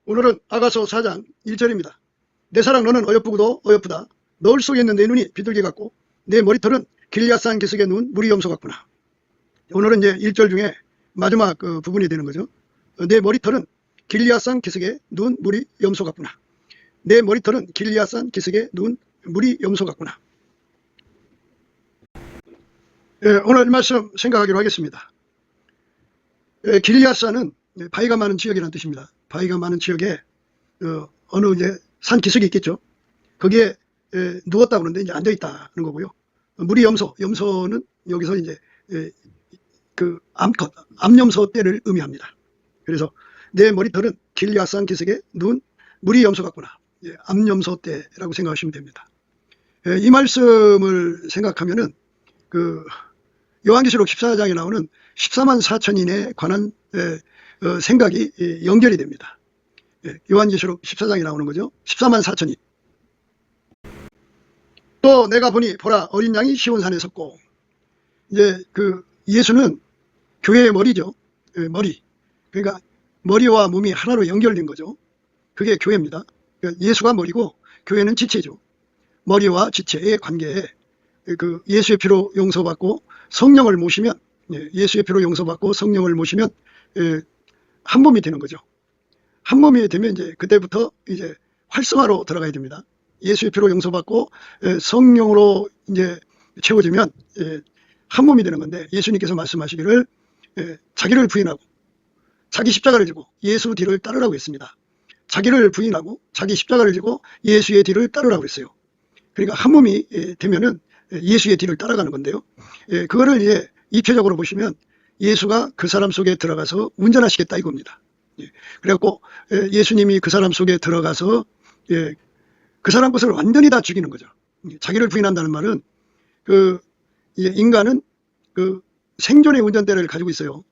오늘은 아가서 4장 1절입니다. 내 사랑 너는 어여쁘고도 어여쁘다. 너울 속에 있는 내 눈이 비둘기 같고 내 머리털은 길리앗산 기슭에 누운 무리 염소 같구나. 오늘은 이제 1절 중에 마지막 그 부분이 되는 거죠. 내 머리털은 길리앗산 기슭에 누운 무리 염소 같구나. 내 머리털은 길리앗산 기슭에 누운 무리 염소 같구나. 오늘 말씀 생각하기로 하겠습니다. 길리앗산은 바위가 많은 지역이라는 뜻입니다. 바위가 많은 지역에 어느 이제 산 기슭이 있겠죠. 거기에 누웠다 그러는데 이제 앉아 있다는 거고요. 무리 염소, 염소는 여기서 이제 그 암컷, 암염소 떼를 의미합니다. 그래서 내 머리털은 길리앗산 기슭에 누운 무리 염소 같구나. 암염소 떼라고 생각하시면 됩니다. 이 말씀을 생각하면은 그 요한계시록 14장에 나오는 14만 4천인에 관한 생각이 연결이 됩니다. 요한계시록 14장에 나오는 거죠. 14만 4천인. 또 내가 보니 보라 어린 양이 시온산에 섰고, 이제 그 예수는 교회의 머리죠. 머리. 그러니까 머리와 몸이 하나로 연결된 거죠. 그게 교회입니다. 그러니까 예수가 머리고 교회는 지체죠. 머리와 지체의 관계에 그 예수의 피로 용서받고 성령을 모시면, 예수의 피로 용서받고 성령을 모시면 한 몸이 되는 거죠. 한 몸이 되면 이제 그때부터 이제 활성화로 들어가야 됩니다. 예수의 피로 용서받고 성령으로 이제 채워지면 한 몸이 되는 건데, 예수님께서 말씀하시기를 자기를 부인하고 자기 십자가를 지고 예수 뒤를 따르라고 했습니다. 자기를 부인하고 자기 십자가를 지고 예수의 뒤를 따르라고 했어요. 그러니까 한 몸이 되면은 예수의 뒤를 따라가는 건데요. 그거를 이제 입체적으로 보시면 예수가 그 사람 속에 들어가서 운전하시겠다 이겁니다. 그래갖고 예수님이 그 사람 속에 들어가서 그 사람 것을 완전히 다 죽이는 거죠. 자기를 부인한다는 말은 그 인간은 그 생존의 운전대를 가지고 있어요.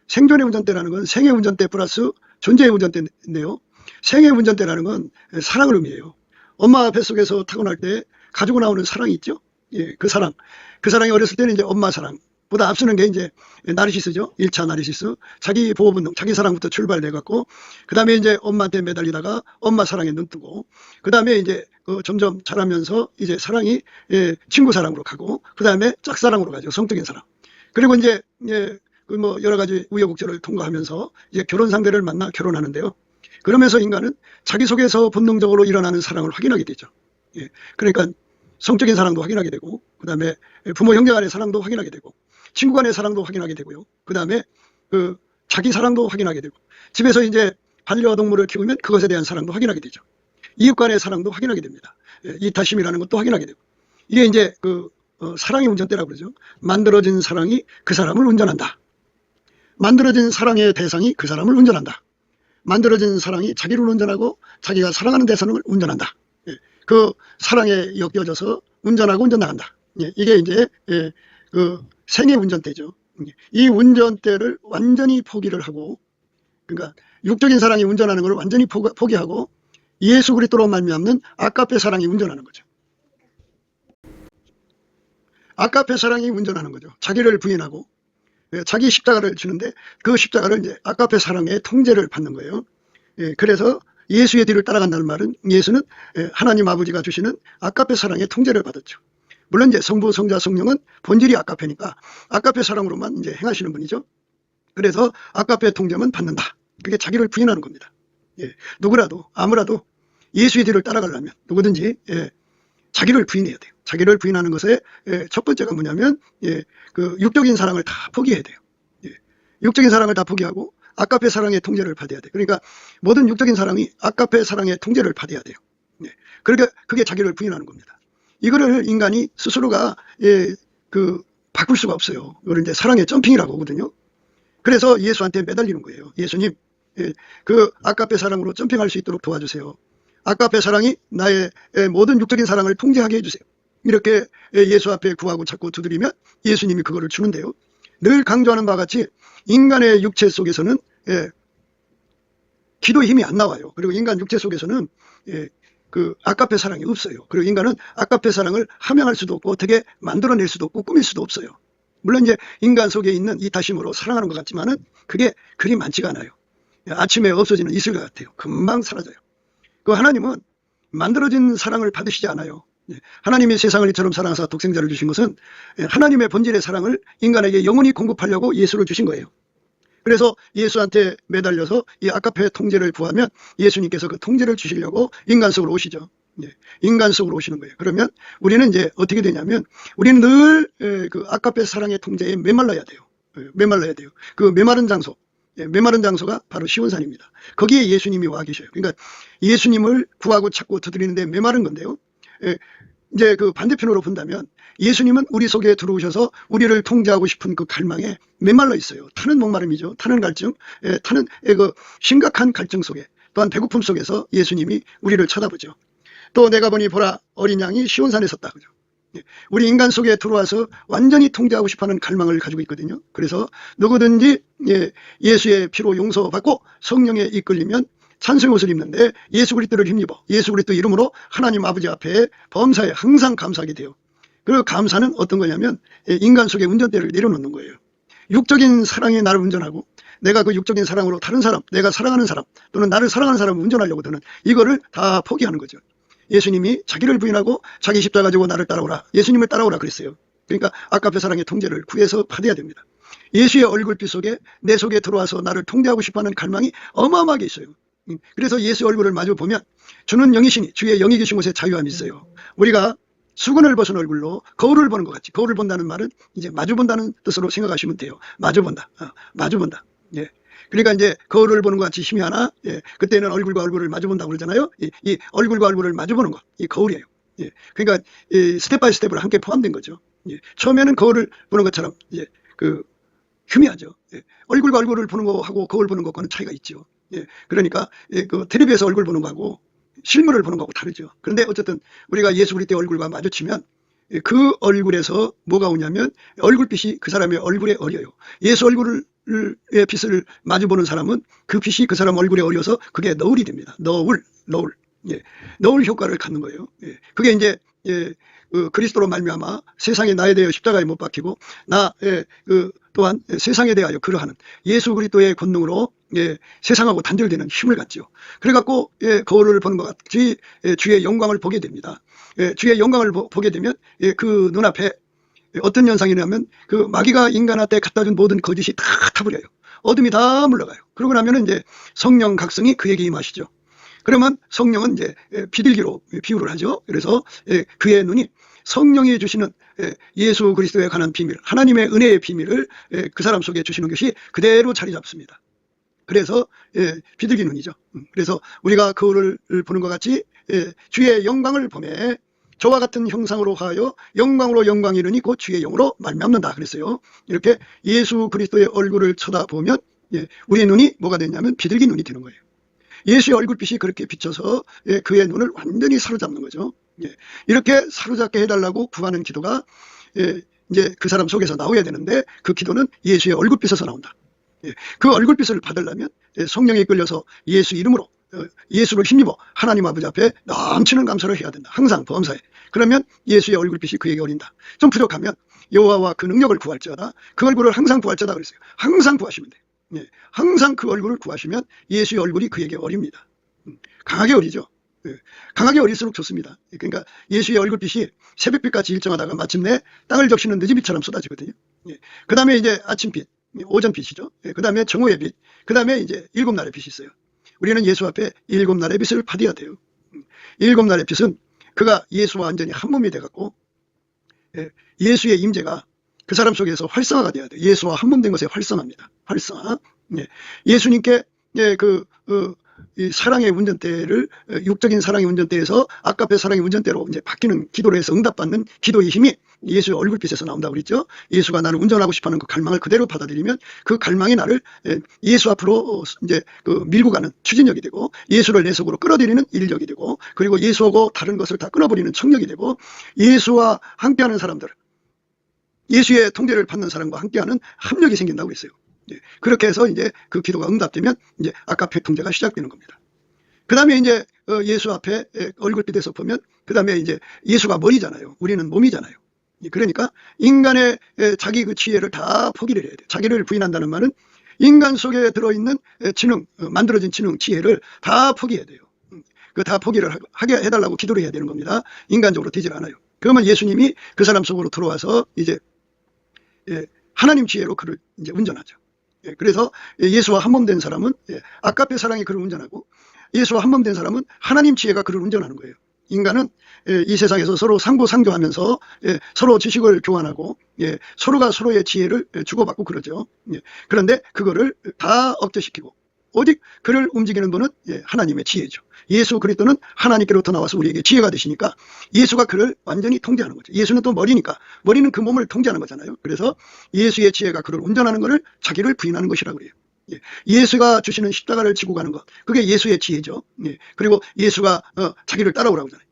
생존의 운전대라는 건 생의 운전대 플러스 존재의 운전대인데요. 생의 운전대라는 건 사랑을 의미해요. 엄마 뱃속에서 타고날 때 가지고 나오는 사랑이 있죠. 그 사랑. 그 사랑이 어렸을 때는 이제 엄마 사랑보다 앞서는 게 이제 나르시스죠. 1차 나르시스. 자기 보호 본능, 자기 사랑부터 출발돼 갖고, 그 다음에 이제 엄마한테 매달리다가 엄마 사랑에 눈뜨고, 그 다음에 이제 점점 자라면서 이제 사랑이 친구 사랑으로 가고, 그 다음에 짝사랑으로 가죠. 성적인 사랑. 그리고 이제 그 뭐 여러 가지 우여곡절을 통과하면서 이제 결혼 상대를 만나 결혼하는데요. 그러면서 인간은 자기 속에서 본능적으로 일어나는 사랑을 확인하게 되죠. 그러니까 성적인 사랑도 확인하게 되고, 그 다음에 부모 형제 간의 사랑도 확인하게 되고, 친구 간의 사랑도 확인하게 되고요. 그 다음에 그 자기 사랑도 확인하게 되고, 집에서 이제 반려동물을 키우면 그것에 대한 사랑도 확인하게 되죠. 이웃 간의 사랑도 확인하게 됩니다. 이타심이라는 것도 확인하게 되고, 이게 이제 그 사랑의 운전대라고 그러죠. 만들어진 사랑이 그 사람을 운전한다. 만들어진 사랑의 대상이 그 사람을 운전한다. 만들어진 사랑이 자기를 운전하고 자기가 사랑하는 대상을 운전한다. 그 사랑에 엮여져서 운전하고 운전 나간다. 이게 이제 그 생의 운전대죠. 이 운전대를 완전히 포기를 하고, 그러니까 육적인 사랑이 운전하는 걸 완전히 포기하고 예수 그리스도로 말미암는 아가페 사랑이 운전하는 거죠. 아가페 사랑이 운전하는 거죠. 자기를 부인하고 자기 십자가를 주는데, 그 십자가를 이제 아가페 사랑의 통제를 받는 거예요. 그래서 예수의 뒤를 따라간다는 말은 예수는 하나님 아버지가 주시는 아가페 사랑의 통제를 받았죠. 물론 이제 성부, 성자, 성령은 본질이 아가페니까 아가페 사랑으로만 이제 행하시는 분이죠. 그래서 아가페 통제만 받는다. 그게 자기를 부인하는 겁니다. 누구라도 아무라도 예수의 뒤를 따라가려면 누구든지 자기를 부인해야 돼요. 자기를 부인하는 것의 첫 번째가 뭐냐면 그 육적인 사랑을 다 포기해야 돼요. 육적인 사랑을 다 포기하고 아가페 사랑의 통제를 받아야 돼요. 그러니까 모든 육적인 사랑이 아가페 사랑의 통제를 받아야 돼요. 그러니까 그게 자기를 부인하는 겁니다. 이거를 인간이 스스로가 그 바꿀 수가 없어요. 이걸 이제 사랑의 점핑이라고 하거든요. 그래서 예수한테 매달리는 거예요. 예수님, 그 아가페 사랑으로 점핑할 수 있도록 도와주세요. 아가페 사랑이 나의 모든 육적인 사랑을 통제하게 해주세요. 이렇게 예수 앞에 구하고 자꾸 두드리면 예수님이 그거를 주는데요. 늘 강조하는 바와 같이 인간의 육체 속에서는 기도의 힘이 안 나와요. 그리고 인간 육체 속에서는 그 아가페 사랑이 없어요. 그리고 인간은 아가페 사랑을 함양할 수도 없고 어떻게 만들어낼 수도 없고 꾸밀 수도 없어요. 물론 이제 인간 속에 있는 이타심으로 사랑하는 것 같지만은 그게 그리 많지가 않아요. 아침에 없어지는 이슬과 같아요. 금방 사라져요. 그 하나님은 만들어진 사랑을 받으시지 않아요. 하나님이 세상을 이처럼 사랑하사 독생자를 주신 것은 하나님의 본질의 사랑을 인간에게 영원히 공급하려고 예수를 주신 거예요. 그래서 예수한테 매달려서 이 아가페 통제를 구하면 예수님께서 그 통제를 주시려고 인간 속으로 오시죠. 인간 속으로 오시는 거예요. 그러면 우리는 이제 어떻게 되냐면 우리는 늘 그 아가페 사랑의 통제에 메말라야 돼요. 메말라야 돼요. 그 메마른 장소, 메마른 장소가 바로 시온산입니다. 거기에 예수님이 와 계셔요. 그러니까 예수님을 구하고 찾고 두드리는데 메마른 건데요. 이제 그 반대편으로 본다면 예수님은 우리 속에 들어오셔서 우리를 통제하고 싶은 그 갈망에 메말라 있어요. 타는 목마름이죠. 타는 갈증, 타는 그 심각한 갈증 속에, 또한 배고픔 속에서 예수님이 우리를 쳐다보죠. 또 내가 보니 보라 어린 양이 시온산에 섰다. 그죠? 우리 인간 속에 들어와서 완전히 통제하고 싶어하는 갈망을 가지고 있거든요. 그래서 누구든지 예수의 피로 용서받고 성령에 이끌리면 찬송의 옷을 입는데 예수 그리스도를 힘입어 예수 그리스도 이름으로 하나님 아버지 앞에 범사에 항상 감사하게 돼요. 그리고 감사는 어떤 거냐면 인간 속에 운전대를 내려놓는 거예요. 육적인 사랑이 나를 운전하고 내가 그 육적인 사랑으로 다른 사람, 내가 사랑하는 사람 또는 나를 사랑하는 사람을 운전하려고 드는 이거를 다 포기하는 거죠. 예수님이 자기를 부인하고 자기 십자가 지고 나를 따라오라, 예수님을 따라오라 그랬어요. 그러니까 아가페 사랑의 통제를 구해서 받아야 됩니다. 예수의 얼굴빛 속에 내 속에 들어와서 나를 통제하고 싶어하는 갈망이 어마어마하게 있어요. 그래서 예수 얼굴을 마주 보면 주는 영이시니 주의 영이 계신 곳에 자유함이 있어요. 우리가 수건을 벗은 얼굴로 거울을 보는 것 같이, 거울을 본다는 말은 이제 마주 본다는 뜻으로 생각하시면 돼요. 마주 본다. 마주 본다. 예. 그러니까 이제 거울을 보는 것 같이 힘이 하나, 그때는 얼굴과 얼굴을 마주 본다고 그러잖아요. 이 얼굴과 얼굴을 마주 보는 것, 이 거울이에요. 그러니까 이 스텝 바이 스텝으로 함께 포함된 거죠. 처음에는 거울을 보는 것처럼 그 흉해하죠. 얼굴과 얼굴을 보는 거하고 거울 보는 것과는 차이가 있죠. 그러니까 그 텔레비에서 얼굴 보는 거하고 실물을 보는 거하고 다르죠. 그런데 어쨌든 우리가 예수 그리스도의 얼굴과 마주치면 그 얼굴에서 뭐가 오냐면 얼굴빛이 그 사람의 얼굴에 어려요. 예수 얼굴의 빛을 마주보는 사람은 그 빛이 그 사람 얼굴에 어려서 그게 너울이 됩니다. 너울. 너울 효과를 갖는 거예요. 그게 이제 그 그리스도로 말미암아 세상에 나에 대하여 십자가에 못 박히고 그 또한 세상에 대하여 그러하는 예수 그리스도의 권능으로 세상하고 단절되는 힘을 갖죠. 그래갖고 거울을 보는 것 같이 주의 영광을 보게 됩니다. 주의 영광을 보게 되면 그 눈앞에 어떤 현상이냐면 그 마귀가 인간한테 갖다 준 모든 거짓이 다 타버려요. 어둠이 다 물러가요. 그러고 나면은 이제 성령 각성이 그에게 임하시죠. 그러면 성령은 이제 비둘기로 비유를 하죠. 그래서 그의 눈이 성령이 주시는 예수 그리스도에 관한 비밀, 하나님의 은혜의 비밀을 그 사람 속에 주시는 것이 그대로 자리 잡습니다. 그래서 비둘기 눈이죠. 그래서 우리가 거울을 보는 것 같이 주의 영광을 보매 저와 같은 형상으로 하여 영광으로 영광이 이르니 곧 주의 영으로 말미암는다 그랬어요. 이렇게 예수 그리스도의 얼굴을 쳐다보면 우리의 눈이 뭐가 되냐면 비둘기 눈이 되는 거예요. 예수의 얼굴빛이 그렇게 비쳐서 그의 눈을 완전히 사로잡는 거죠. 이렇게 사로잡게 해달라고 구하는 기도가 이제 그 사람 속에서 나오야 되는데 그 기도는 예수의 얼굴빛에서 나온다. 그 얼굴빛을 받으려면 성령에 끌려서 예수 이름으로 예수를 힘입어 하나님 아버지 앞에 넘치는 감사를 해야 된다. 항상 범사에. 그러면 예수의 얼굴빛이 그에게 어린다. 좀 부족하면 여호와와 그 능력을 구할지어다. 그 얼굴을 항상 구할지어다 그랬어요. 항상 구하시면 돼요. 항상 그 얼굴을 구하시면 예수의 얼굴이 그에게 어립니다. 강하게 어리죠. 강하게 어릴수록 좋습니다. 그러니까 예수의 얼굴빛이 새벽빛같이 일정하다가 마침내 땅을 적시는 늦은빛처럼 쏟아지거든요. 그 다음에 이제 아침빛, 오전빛이죠. 그 다음에 정오의 빛, 그 다음에 이제 일곱 날의 빛이 있어요. 우리는 예수 앞에 일곱 날의 빛을 받아야 돼요. 일곱 날의 빛은 그가 예수와 완전히 한 몸이 돼갖고 예수의 임재가 그 사람 속에서 활성화가 돼야 돼요. 예수와 한 몸 된 것에 활성화입니다. 활성화. 예수님께 이 사랑의 운전대를 육적인 사랑의 운전대에서 아가페 사랑의 운전대로 이제 바뀌는 기도로 해서 응답받는 기도의 힘이 예수의 얼굴빛에서 나온다고 그랬죠. 예수가 나를 운전하고 싶어하는 그 갈망을 그대로 받아들이면 그 갈망이 나를 예수 앞으로 이제 그 밀고 가는 추진력이 되고 예수를 내 속으로 끌어들이는 인력이 되고 그리고 예수하고 다른 것을 다 끊어버리는 청력이 되고 예수와 함께하는 사람들, 예수의 통제를 받는 사람과 함께하는 합력이 생긴다고 그랬어요. 그렇게 해서 이제 그 기도가 응답되면 이제 아가페 통제가 시작되는 겁니다. 그 다음에 이제 예수 앞에 얼굴빛에서 보면 그 다음에 이제 예수가 머리잖아요. 우리는 몸이잖아요. 그러니까 인간의 자기 그 지혜를 다 포기를 해야 돼요. 자기를 부인한다는 말은 인간 속에 들어있는 지능, 만들어진 지능, 지혜를 다 포기해야 돼요. 그 다 포기를 하게 해달라고 기도를 해야 되는 겁니다. 인간적으로 되질 않아요. 그러면 예수님이 그 사람 속으로 들어와서 이제 하나님 지혜로 그를 이제 운전하죠. 그래서 예수와 한 몸 된 사람은 아까페 사랑이 그를 운전하고, 예수와 한 몸 된 사람은 하나님 지혜가 그를 운전하는 거예요. 인간은 이 세상에서 서로 상부상조하면서 서로 지식을 교환하고 서로가 서로의 지혜를 주고받고 그러죠. 그런데 그거를 다 억제시키고 오직 그를 움직이는 분은 하나님의 지혜죠. 예수 그리스도는 하나님께로부터 나와서 우리에게 지혜가 되시니까 예수가 그를 완전히 통제하는 거죠. 예수는 또 머리니까 머리는 그 몸을 통제하는 거잖아요. 그래서 예수의 지혜가 그를 운전하는 것을 자기를 부인하는 것이라고 그래요. 예수가 주시는 십자가를 지고 가는 것, 그게 예수의 지혜죠. 그리고 예수가 자기를 따라오라고 하잖아요.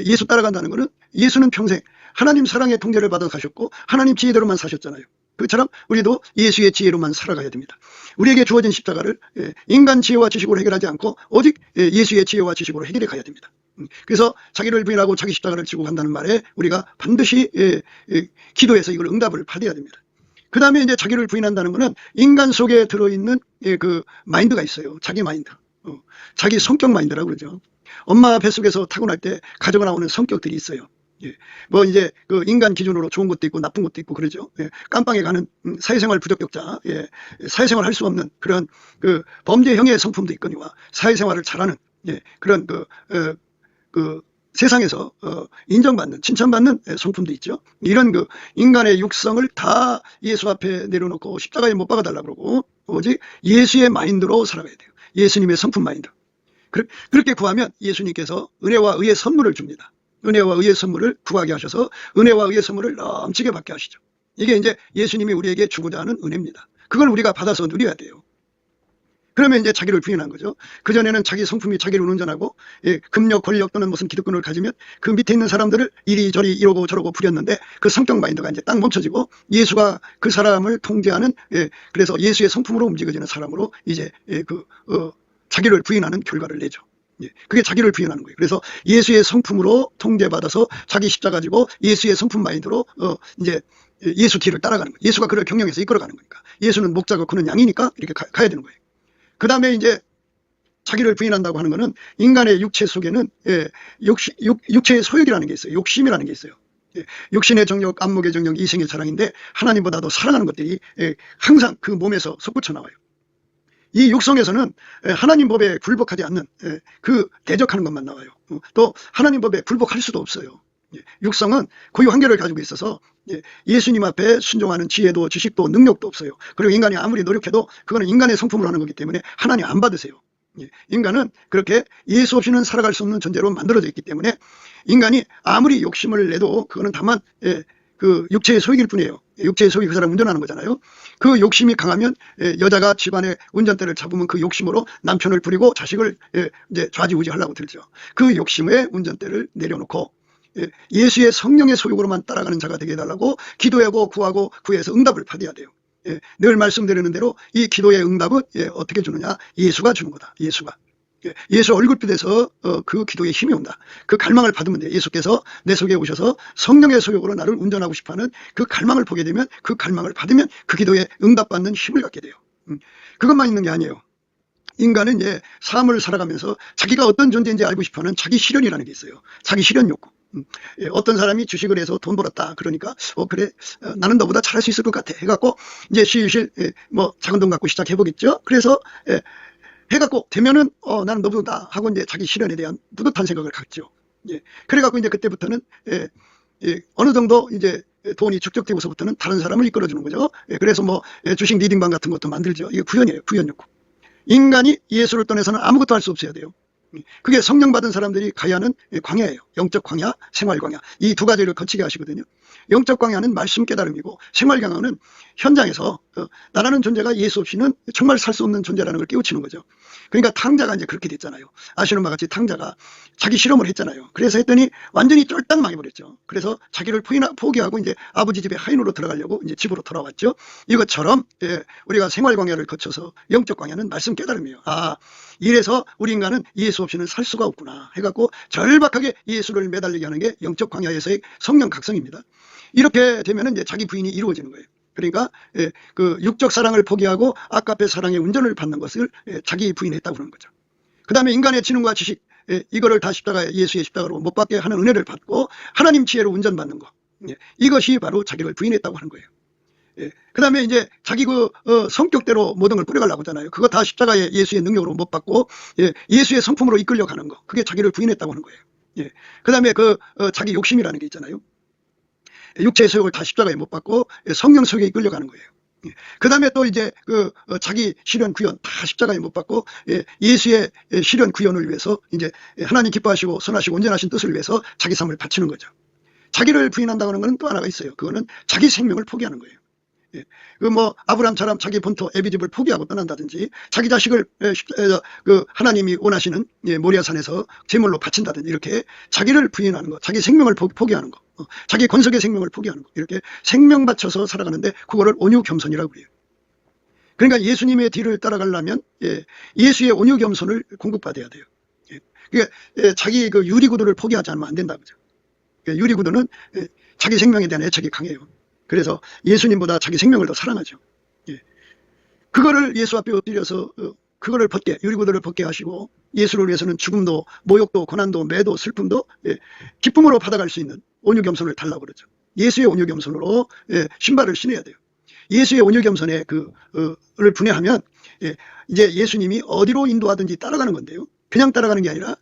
예수 따라간다는 것은 예수는 평생 하나님 사랑의 통제를 받아 가셨고 하나님 지혜대로만 사셨잖아요. 그처럼 우리도 예수의 지혜로만 살아가야 됩니다. 우리에게 주어진 십자가를 인간 지혜와 지식으로 해결하지 않고 오직 예수의 지혜와 지식으로 해결해 가야 됩니다. 그래서 자기를 부인하고 자기 십자가를 지고 간다는 말에 우리가 반드시 기도해서 이걸 응답을 받아야 됩니다. 그 다음에 이제 자기를 부인한다는 것은 인간 속에 들어있는 그 마인드가 있어요. 자기 마인드. 자기 성격 마인드라고 그러죠. 엄마 뱃속에서 타고날 때 가져가 나오는 성격들이 있어요. 뭐 이제 그 인간 기준으로 좋은 것도 있고 나쁜 것도 있고 그러죠. 깜빵에 가는 사회생활 부적격자, 사회생활 할 수 없는 그런 그 범죄형의 성품도 있거니와 사회생활을 잘하는 그런 그 세상에서 인정받는 칭찬받는 성품도 있죠. 이런 그 인간의 육성을 다 예수 앞에 내려놓고 십자가에 못 박아달라고 그러고 오직 예수의 마인드로 살아가야 돼요. 예수님의 성품 마인드. 그렇게 구하면 예수님께서 은혜와 의의 선물을 줍니다. 은혜와 의의 선물을 구하게 하셔서 은혜와 의의 선물을 넘치게 받게 하시죠. 이게 이제 예수님이 우리에게 주고자 하는 은혜입니다. 그걸 우리가 받아서 누려야 돼요. 그러면 이제 자기를 부인한 거죠. 그전에는 자기 성품이 자기를 운전하고 금력, 권력 또는 무슨 기득권을 가지면 그 밑에 있는 사람들을 이리저리 이러고 저러고 부렸는데 그 성격 마인드가 이제 딱 멈춰지고 예수가 그 사람을 통제하는 그래서 예수의 성품으로 움직여지는 사람으로 이제 자기를 부인하는 결과를 내죠. 그게 자기를 부인하는 거예요. 그래서 예수의 성품으로 통제받아서 자기 십자가 지고 예수의 성품 마인드로 이제 예수 뒤를 따라가는 거예요. 예수가 그를 경영해서 이끌어가는 거니까. 예수는 목자고 그는 양이니까 이렇게 가야 되는 거예요. 그 다음에 이제 자기를 부인한다고 하는 것은 인간의 육체 속에는 육체의 소욕이라는 게 있어요. 욕심이라는 게 있어요. 육신의 정욕, 안목의 정욕, 이생의 사랑인데 하나님보다도 사랑하는 것들이 항상 그 몸에서 솟구쳐 나와요. 이 육성에서는 하나님 법에 굴복하지 않는 그 대적하는 것만 나와요. 또 하나님 법에 굴복할 수도 없어요. 육성은 고유 한계를 가지고 있어서 예수님 앞에 순종하는 지혜도 지식도 능력도 없어요. 그리고 인간이 아무리 노력해도 그거는 인간의 성품으로 하는 거기 때문에 하나님 안 받으세요. 인간은 그렇게 예수 없이는 살아갈 수 없는 존재로 만들어져 있기 때문에 인간이 아무리 욕심을 내도 그거는 다만 그 육체의 소욕일 뿐이에요. 육체의 소욕이 그 사람 운전하는 거잖아요. 그 욕심이 강하면 여자가 집안의 운전대를 잡으면 그 욕심으로 남편을 부리고 자식을 이제 좌지우지하려고 들죠. 그 욕심의 운전대를 내려놓고 예수의 성령의 소욕으로만 따라가는 자가 되게 해달라고 기도하고 구하고 구해서 응답을 받아야 돼요. 늘 말씀드리는 대로 이 기도의 응답은 어떻게 주느냐? 예수가 주는 거다. 예수 얼굴빛에서 그 기도에 힘이 온다. 그 갈망을 받으면 돼요. 예수께서 내 속에 오셔서 성령의 소욕으로 나를 운전하고 싶어하는 그 갈망을 보게 되면 그 갈망을 받으면 그 기도에 응답받는 힘을 갖게 돼요. 그것만 있는 게 아니에요. 인간은 이제 삶을 살아가면서 자기가 어떤 존재인지 알고 싶어하는 자기 실현이라는 게 있어요. 자기 실현 욕구. 어떤 사람이 주식을 해서 돈 벌었다. 그러니까 그래 나는 너보다 잘할 수 있을 것 같아. 해갖고 이제 실실 뭐 작은 돈 갖고 시작해보겠죠. 그래서 해갖고 되면은 나는 너보다 하고 이제 자기 실현에 대한 뿌듯한 생각을 갖죠. 그래갖고 이제 그때부터는 어느 정도 이제 돈이 축적되고서부터는 다른 사람을 이끌어주는 거죠. 그래서 뭐 주식 리딩방 같은 것도 만들죠. 이게 구현이에요. 구현 욕구. 인간이 예수를 떠나서는 아무것도 할 수 없어야 돼요. 그게 성령 받은 사람들이 가야 하는 광야예요. 영적 광야, 생활 광야. 이 두 가지를 거치게 하시거든요. 영적 광야는 말씀 깨달음이고 생활 광야는 현장에서 나라는 존재가 예수 없이는 정말 살 수 없는 존재라는 걸 깨우치는 거죠. 그러니까 탕자가 이제 그렇게 됐잖아요. 아시는 바와 같이 탕자가 자기 실험을 했잖아요. 그래서 했더니 완전히 쫄딱 망해버렸죠. 그래서 자기를 포기하고 이제 아버지 집에 하인으로 들어가려고 이제 집으로 돌아왔죠. 이것처럼 우리가 생활 광야를 거쳐서 영적 광야는 말씀 깨달음이에요. 이래서 우리 인간은 예수 없이는 살 수가 없구나 해갖고 절박하게 예수를 매달리게 하는 게 영적 광야에서의 성령 각성입니다. 이렇게 되면 이제 자기 부인이 이루어지는 거예요. 그러니까 그 육적 사랑을 포기하고 아까페 사랑의 운전을 받는 것을 자기 부인했다고 그러는 거죠. 그 다음에 인간의 지능과 지식, 이거를 다 십자가에, 예수의 십자가로 못 받게 하는 은혜를 받고 하나님 지혜로 운전받는 거, 이것이 바로 자기를 부인했다고 하는 거예요. 그 다음에 이제 자기 성격대로 모든 걸 뿌려가려고 하잖아요. 그거 다 십자가에 예수의 능력으로 못 받고 예수의 성품으로 이끌려 가는 거, 그게 자기를 부인했다고 하는 거예요. 그 다음에 자기 욕심이라는 게 있잖아요. 육체의 소욕을 다 십자가에 못 받고 성령 속에 이끌려 가는 거예요. 그 다음에 또 이제 자기 실현 구현 다 십자가에 못 받고 예수의 실현 구현을 위해서 이제 하나님 기뻐하시고 선하시고 온전하신 뜻을 위해서 자기 삶을 바치는 거죠. 자기를 부인한다고 하는 것은 또 하나가 있어요. 그거는 자기 생명을 포기하는 거예요. 아브라함처럼 자기 본토 애비집을 포기하고 떠난다든지, 자기 자식을 하나님이 원하시는 모리아산에서 제물로 바친다든지, 이렇게 자기를 부인하는 거, 자기 생명을 포기하는 거, 자기 권속의 생명을 포기하는 거, 이렇게 생명 바쳐서 살아가는데 그거를 온유 겸손이라고 해요. 그러니까 예수님의 뒤를 따라가려면 예수의 온유 겸손을 공급받아야 돼요. 그러니까 자기 유리구두를 포기하지 않으면 안 된다 그죠. 유리구두는 자기 생명에 대한 애착이 강해요. 그래서 예수님보다 자기 생명을 더 사랑하죠. 그거를 예수 앞에 엎드려서 그거를 유리구두를 벗게 하시고, 예수를 위해서는 죽음도 모욕도 고난도 매도 슬픔도 기쁨으로 받아갈 수 있는 온유 겸손을 달라고 그러죠. 예수의 온유 겸손으로 신발을 신어야 돼요. 예수의 온유 겸손에 를 분해하면 이제 예수님이 어디로 인도하든지 따라가는 건데요. 그냥 따라가는 게 아니라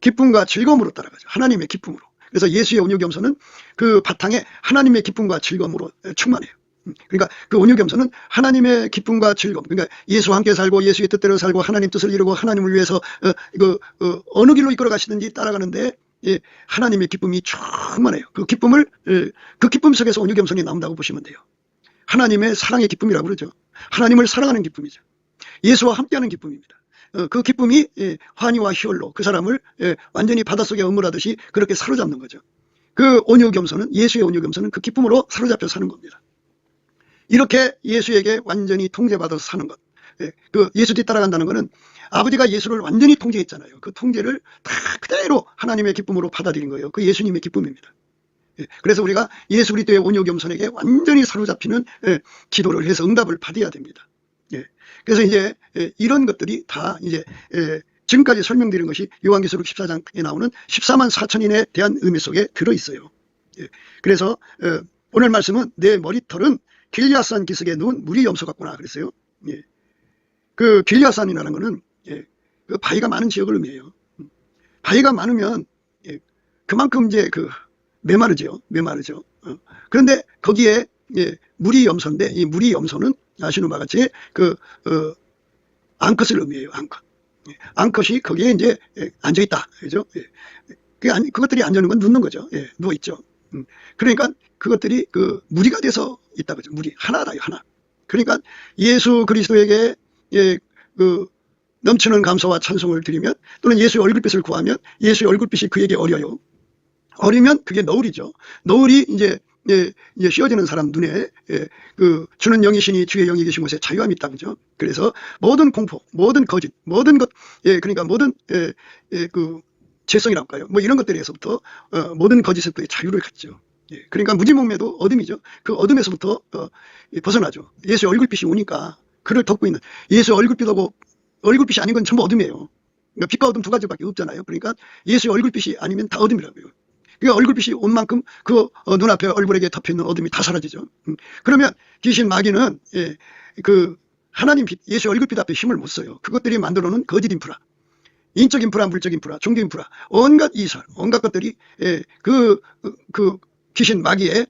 기쁨과 즐거움으로 따라가죠. 하나님의 기쁨으로. 그래서 예수의 온유 겸손은 그 바탕에 하나님의 기쁨과 즐거움으로 충만해요. 그러니까 그 온유 겸손은 하나님의 기쁨과 즐거움, 그러니까 예수와 함께 살고 예수의 뜻대로 살고 하나님 뜻을 이루고 하나님을 위해서 어느 길로 이끌어 가시든지 따라가는데 하나님의 기쁨이 충만해요. 그 기쁨 속에서 온유 겸손이 나온다고 보시면 돼요. 하나님의 사랑의 기쁨이라고 그러죠. 하나님을 사랑하는 기쁨이죠. 예수와 함께하는 기쁨입니다. 그 기쁨이 환희와 희열로 그 사람을 완전히 바닷속에 어물하듯이 그렇게 사로잡는 거죠. 그 온유 겸손은, 예수의 온유 겸손은 그 기쁨으로 사로잡혀 사는 겁니다. 이렇게 예수에게 완전히 통제받아서 사는 것. 예수 뒤 따라간다는 것은 아버지가 예수를 완전히 통제했잖아요. 그 통제를 다 그대로 하나님의 기쁨으로 받아들인 거예요. 그 예수님의 기쁨입니다. 그래서 우리가 예수 그리스도의 온유 겸손에게 완전히 사로잡히는 기도를 해서 응답을 받아야 됩니다. 그래서 이제 이런 것들이 다 이제 지금까지 설명드린 것이 요한계시록 14장에 나오는 14만 4천인에 대한 의미 속에 들어있어요. 그래서 오늘 말씀은 내 머리털은 길리앗산 기슭에 누운 무리 염소 같구나 그랬어요. 그 길리앗산이라는 것은 그 바위가 많은 지역을 의미해요. 바위가 많으면 그만큼 이제 메마르죠. 그런데 거기에 무리 염소인데, 이 무리 염소는 아시는 바와 같이 앙컷을 의미해요. 앙컷이 거기에 이제 앉아 있다. 그죠? 그것들이 앉아 있는 건 눕는 거죠. 누워 있죠. 그러니까 그것들이 무리가 돼서 있다 그죠. 무리 하나다, 하나. 그러니까 예수 그리스도에게 넘치는 감사와 찬송을 드리면, 또는 예수의 얼굴빛을 구하면 예수의 얼굴빛이 그에게 어려요. 어리면 그게 너울이죠. 너울이 이제 씌어지는 사람 눈에 주는 영이시니 주의 영이 계신 곳에 자유함이 있다 그죠. 그래서 모든 공포, 모든 거짓, 모든 것, 그러니까 모든 죄성이라고 할까요, 뭐 이런 것들에서부터 모든 거짓에서부터 자유를 갖죠. 그러니까 무지몽매도 어둠이죠. 그 어둠에서부터 벗어나죠. 예수의 얼굴빛이 오니까 그를 덮고 있는, 예수의 얼굴빛하고 얼굴빛이 아닌 건 전부 어둠이에요. 그러니까 빛과 어둠 두 가지밖에 없잖아요. 그러니까 예수의 얼굴빛이 아니면 다 어둠이라고요. 그러니까 얼굴빛이 온 만큼 그 눈앞에 얼굴에게 덮여있는 어둠이 다 사라지죠. 그러면 귀신 마귀는 하나님 빛, 예수의 얼굴빛 앞에 힘을 못 써요. 그것들이 만들어놓은 거짓 인프라, 인적 인프라, 물적 인프라, 종교 인프라, 온갖 이설, 온갖 것들이 그 귀신 마귀의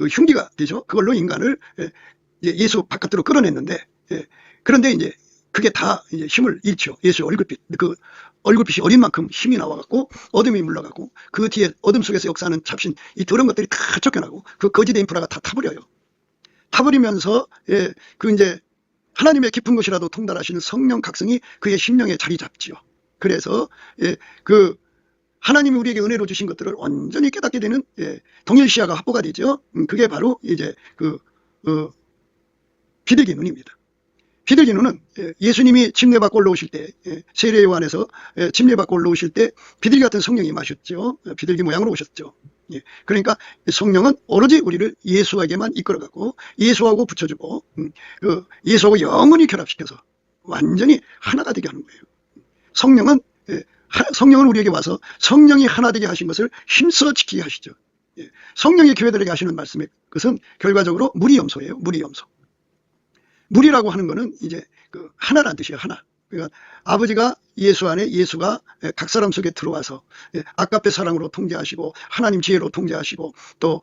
흉기가 되죠. 그걸로 인간을 예수 바깥으로 끌어냈는데, 그런데 이제 그게 다 이제 힘을 잃죠. 예수의 얼굴빛, 얼굴빛이 어린 만큼 힘이 나와갖고 어둠이 물러가고, 그 뒤에 어둠 속에서 역사하는 잡신, 이 더러운 것들이 다 쫓겨나고 그 거짓의 인프라가 다 타버려요. 타버리면서 이제 하나님의 깊은 것이라도 통달하시는 성령 각성이 그의 심령에 자리 잡지요. 그래서 하나님이 우리에게 은혜로 주신 것들을 온전히 깨닫게 되는 동일시야가 확보가 되죠. 그게 바로 이제 비둘기 눈입니다. 비둘기 눈은 예수님이 침례받고 올라오실 때, 세례 요한에서 침례받고 올라오실 때 비둘기 같은 성령이 마셨죠. 비둘기 모양으로 오셨죠. 그러니까 성령은 오로지 우리를 예수에게만 이끌어가고 예수하고 붙여주고 예수하고 영원히 결합시켜서 완전히 하나가 되게 하는 거예요. 성령은 우리에게 와서 성령이 하나 되게 하신 것을 힘써 지키게 하시죠. 성령이 교회들에게 하시는 말씀의 것은 결과적으로 무리염소예요. 무리염소. 무리라고 하는 것은 이제 하나라는 뜻이에요. 하나. 그러니까 아버지가 예수 안에, 예수가 각 사람 속에 들어와서 아까페 사랑으로 통제하시고 하나님 지혜로 통제하시고 또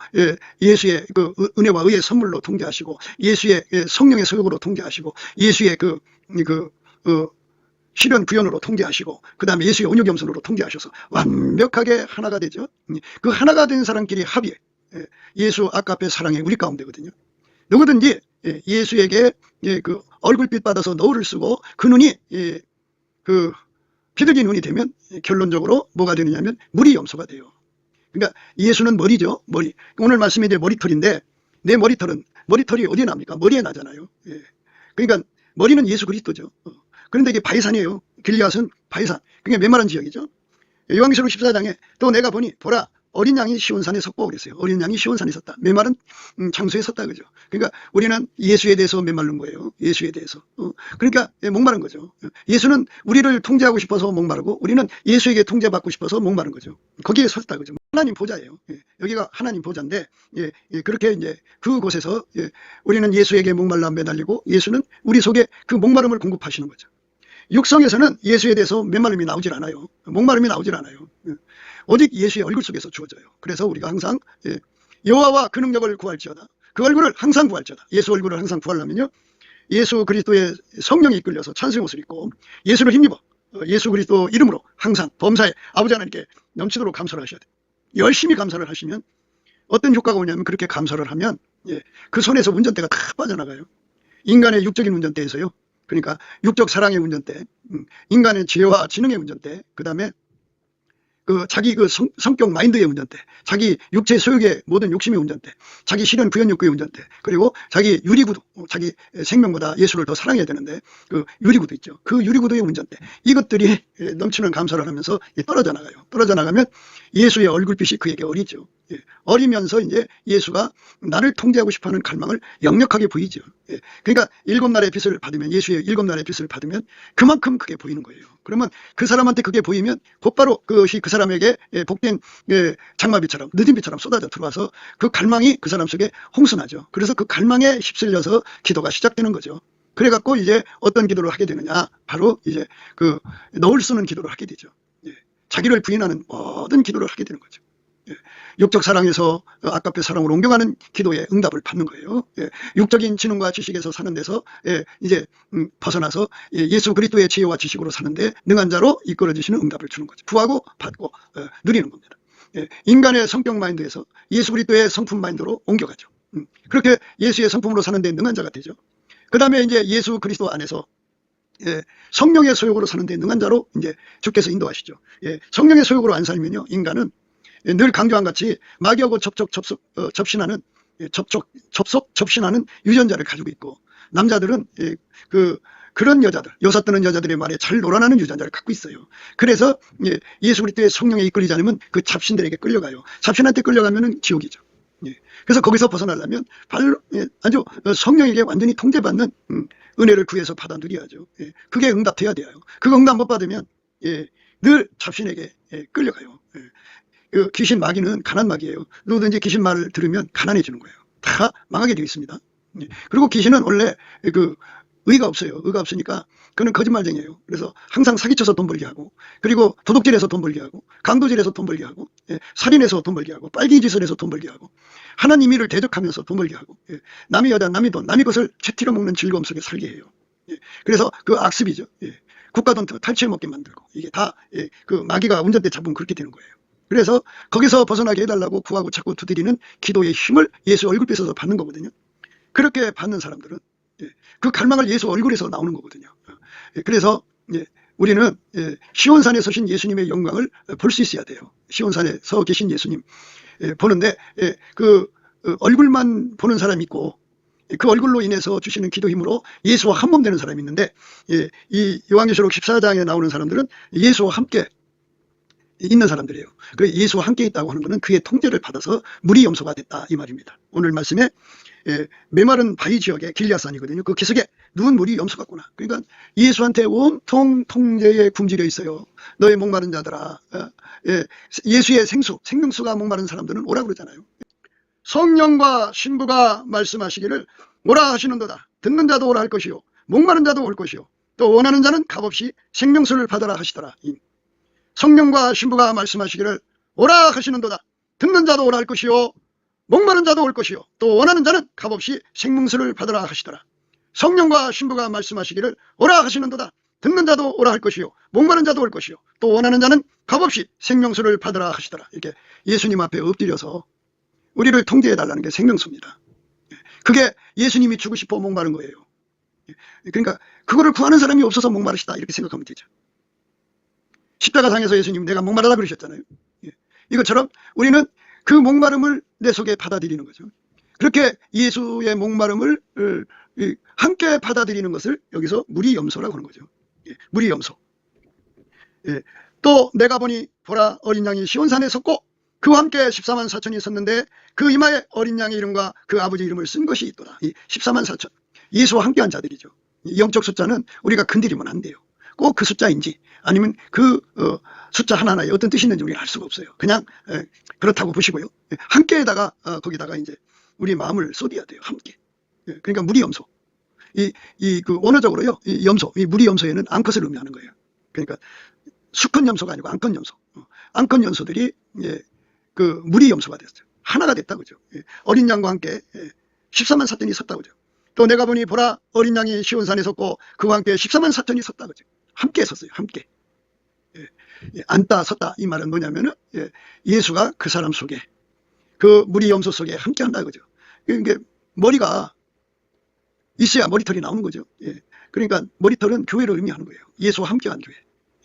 예수의 그 은혜와 의의 선물로 통제하시고 예수의 성령의 소욕으로 통제하시고 예수의 실현 구현으로 통제하시고 그 다음에 예수의 온유겸손으로 통제하셔서 완벽하게 하나가 되죠. 그 하나가 된 사람끼리 합의, 예수 아까페 사랑의 우리 가운데거든요. 누구든지 예수에게 그 얼굴빛 받아서 너울을 쓰고 그 눈이 그 비둘기 눈이 되면 결론적으로 뭐가 되느냐면 무리염소가 돼요. 그러니까 예수는 머리죠. 머리. 오늘 말씀이 이제 머리털인데 내 머리털이 어디에 납니까? 머리에 나잖아요. 그러니까 머리는 예수 그리스도죠. 그런데 이게 바이산이에요. 길리앗은 바이산. 그게 메마른 지역이죠. 요한계시록 14장에 또 내가 보니 보라 어린 양이 시온산에 섰고 그랬어요. 어린 양이 시온산에 섰다. 메마른 장소에 섰다 그죠. 그러니까 우리는 예수에 대해서 메마른 거예요. 예수에 대해서. 그러니까 목마른 거죠. 예수는 우리를 통제하고 싶어서 목마르고 우리는 예수에게 통제받고 싶어서 목마른 거죠. 거기에 섰다 그죠. 하나님 보좌예요. 여기가 하나님 보좌인데 그렇게 이제 그곳에서 우리는 예수에게 목말라 매달리고 예수는 우리 속에 그 목마름을 공급하시는 거죠. 육성에서는 예수에 대해서 메마름이 나오질 않아요. 목마름이 나오질 않아요. 오직 예수의 얼굴 속에서 주어져요. 그래서 우리가 항상 여호와와 그 능력을 구할지어다. 그 얼굴을 항상 구할지어다. 예수 얼굴을 항상 구하려면요. 예수 그리스도의 성령이 이끌려서 찬송의 옷을 입고 예수를 힘입어 예수 그리스도 이름으로 항상 범사에 아버지 하나님께 넘치도록 감사를 하셔야 돼요. 열심히 감사를 하시면 어떤 효과가 오냐면 그렇게 감사를 하면 그 손에서 운전대가 다 빠져나가요. 인간의 육적인 운전대에서요. 그러니까 육적 사랑의 운전대, 인간의 지혜와 지능의 운전대, 그 다음에 자기 성격 마인드의 운전대, 자기 육체 소욕의 모든 욕심의 운전대, 자기 실현 구현 욕구의 운전대, 그리고 자기 유리구두, 자기 생명보다 예수를 더 사랑해야 되는데 그 유리구두 있죠. 그 유리구두의 운전대, 이것들이 넘치는 감사를 하면서 떨어져 나가요. 떨어져 나가면 예수의 얼굴빛이 그에게 어리죠. 어리면서 이제 예수가 나를 통제하고 싶어하는 갈망을 역력하게 보이죠. 그러니까 7날의 빛을 받으면, 예수의 7날의 빛을 받으면 그만큼 그게 보이는 거예요. 그러면 그 사람한테 그게 보이면 곧바로 그것이 그 사람에게 복된 장마비처럼 늦은 비처럼 쏟아져 들어와서 그 갈망이 그 사람 속에 홍수나죠. 그래서 그 갈망에 휩쓸려서 기도가 시작되는 거죠. 그래갖고 이제 어떤 기도를 하게 되느냐, 바로 이제 너울 쓰는 기도를 하게 되죠. 자기를 부인하는 모든 기도를 하게 되는 거죠. 육적 사랑에서 아까페 사랑으로 옮겨가는 기도에 응답을 받는 거예요. 육적인 지능과 지식에서 사는 데서 이제 벗어나서 예수 그리스도의 지혜와 지식으로 사는데 능한 자로 이끌어 주시는 응답을 주는 거죠. 구하고 받고 누리는 겁니다. 인간의 성격 마인드에서 예수 그리스도의 성품 마인드로 옮겨가죠. 그렇게 예수의 성품으로 사는데 능한 자가 되죠. 그 다음에 이제 예수 그리스도 안에서 성령의 소욕으로 사는데 능한 자로 이제 주께서 인도하시죠. 성령의 소욕으로 안 살면요, 인간은 늘 강조한 같이 마귀하고 접신하는 유전자를 가지고 있고, 남자들은 그런 여자들, 요사 뜨는 여자들의 말에 잘 놀아나는 유전자를 갖고 있어요. 그래서 예수 그리스도의 성령에 이끌리지 않으면 그 잡신들에게 끌려가요. 잡신한테 끌려가면은 지옥이죠. 그래서 거기서 벗어나려면 아주 성령에게 완전히 통제받는 은혜를 구해서 받아 누려야죠. 그게 응답돼야 돼요. 그거 응답 못 받으면 늘 잡신에게 끌려가요. 그 귀신 마귀는 가난 마귀예요. 누구든지 귀신 말을 들으면 가난해지는 거예요. 다 망하게 되어 있습니다. 그리고 귀신은 원래 의가 없어요. 의가 없으니까 그는 거짓말쟁이에요. 그래서 항상 사기쳐서 돈 벌게 하고, 그리고 도둑질해서 돈 벌게 하고, 강도질해서 돈 벌게 하고, 살인해서 돈 벌게 하고, 빨갱이짓을 해서 돈 벌게 하고, 하나님 일을 대적하면서 돈 벌게 하고, 남의 여자, 남의 돈, 남의 것을 채티로 먹는 즐거움 속에 살게 해요. 그래서 그 악습이죠. 국가 돈 탈취해 먹게 만들고, 이게 다 그 마귀가 운전대 잡으면 그렇게 되는 거예요. 그래서 거기서 벗어나게 해달라고 구하고 자꾸 두드리는 기도의 힘을 예수 얼굴빛에서 받는 거거든요. 그렇게 받는 사람들은 그 갈망을 예수 얼굴에서 나오는 거거든요. 그래서 우리는 시온산에 서신 예수님의 영광을 볼 수 있어야 돼요. 시온산에 서 계신 예수님 보는데 그 얼굴만 보는 사람이 있고, 그 얼굴로 인해서 주시는 기도 힘으로 예수와 한 몸 되는 사람이 있는데, 이 요한계시록 14장에 나오는 사람들은 예수와 함께 있는 사람들이에요. 그 예수와 함께 있다고 하는 것은 그의 통제를 받아서 물이 염소가 됐다 이 말입니다. 오늘 말씀에 메마른 바위 지역의 길리앗산이거든요. 그 기슭에 누운 물이 염소 같구나. 그러니까 예수한테 온통 통제에 굶주려 있어요. 너의 목마른 자들아. 예수의 생명수가 목마른 사람들은 오라 그러잖아요. 성령과 신부가 말씀하시기를 오라 하시는도다. 듣는 자도 오라 할 것이요 목마른 자도 올 것이요 또 원하는 자는 값없이 생명수를 받으라 하시더라. 성령과 신부가 말씀하시기를 오라 하시는도다. 듣는 자도 오라 할 것이요 목마른 자도 올 것이요 또 원하는 자는 값없이 생명수를 받으라 하시더라. 성령과 신부가 말씀하시기를 오라 하시는도다. 듣는 자도 오라 할 것이요 목마른 자도 올 것이요 또 원하는 자는 값없이 생명수를 받으라 하시더라. 이렇게 예수님 앞에 엎드려서 우리를 통제해달라는 게 생명수입니다. 그게 예수님이 주고 싶어 목마른 거예요. 그러니까 그거를 구하는 사람이 없어서 목마르시다 이렇게 생각하면 되죠. 십자가상에서 예수님 내가 목마르다 그러셨잖아요. 이것처럼 우리는 그 목마름을 내 속에 받아들이는 거죠. 그렇게 예수의 목마름을 함께 받아들이는 것을 여기서 물이 염소라고 하는 거죠. 물이 염소. 또 내가 보니 보라 어린 양이 시온산에 섰고 그와 함께 14만 4천이 섰는데 그 이마에 어린 양의 이름과 그 아버지 이름을 쓴 것이 있도다. 이 14만 4천 예수와 함께한 자들이죠. 영적 숫자는 우리가 건드리면 안 돼요. 꼭 그 숫자인지 아니면 그 숫자 하나하나에 어떤 뜻이 있는지 우리가 알 수가 없어요. 그냥 그렇다고 보시고요. 함께에다가 거기다가 이제 우리 마음을 쏟아야 돼요. 함께. 그러니까 물이 염소. 그 원어적으로요. 이 염소, 이 물이 염소에는 암컷을 의미하는 거예요. 그러니까 수컷 염소가 아니고 암컷 염소. 암컷 염소들이 그 물이 염소가 됐어요. 하나가 됐다 그죠. 어린 양과 함께 14만 4천이 섰다 그죠. 또 내가 보니 보라 어린 양이 시온산에 섰고 그와 함께 14만 4천이 섰다 그죠. 함께 섰어요. 함께. 앉다 섰다 이 말은 뭐냐면은 예수가 그 사람 속에 그 물이 염소 속에 함께 한다 그죠. 이게 머리가 있어야 머리털이 나오는 거죠. 그러니까 머리털은 교회를 의미하는 거예요. 예수와 함께한 교회.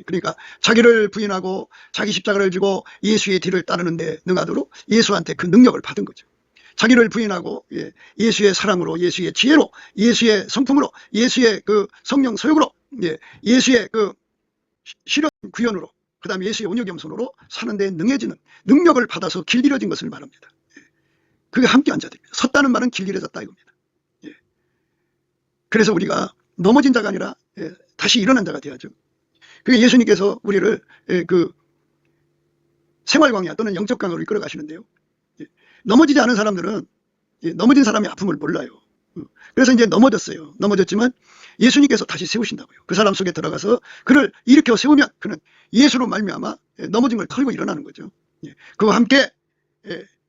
그러니까 자기를 부인하고 자기 십자가를 지고 예수의 뒤를 따르는데 능하도록 예수한테 그 능력을 받은 거죠. 자기를 부인하고 예수의 사랑으로 예수의 지혜로 예수의 성품으로 예수의 그 성령 소욕으로 예수의 그 실현 구현으로 그 다음에 예수의 온유겸손으로 사는 데 능해지는 능력을 받아서 길들여진 것을 말합니다. 그게 함께한 자들입니다. 섰다는 말은 길들여졌다 이겁니다. 그래서 우리가 넘어진 자가 아니라 다시 일어난 자가 돼야죠. 그게 예수님께서 우리를 그 생활광야 또는 영적 강으로 이끌어 가시는데요. 넘어지지 않은 사람들은 넘어진 사람의 아픔을 몰라요. 그래서 이제 넘어졌어요. 넘어졌지만 예수님께서 다시 세우신다고요. 그 사람 속에 들어가서 그를 일으켜 세우면 그는 예수로 말미암아 넘어진 걸 털고 일어나는 거죠. 그와 함께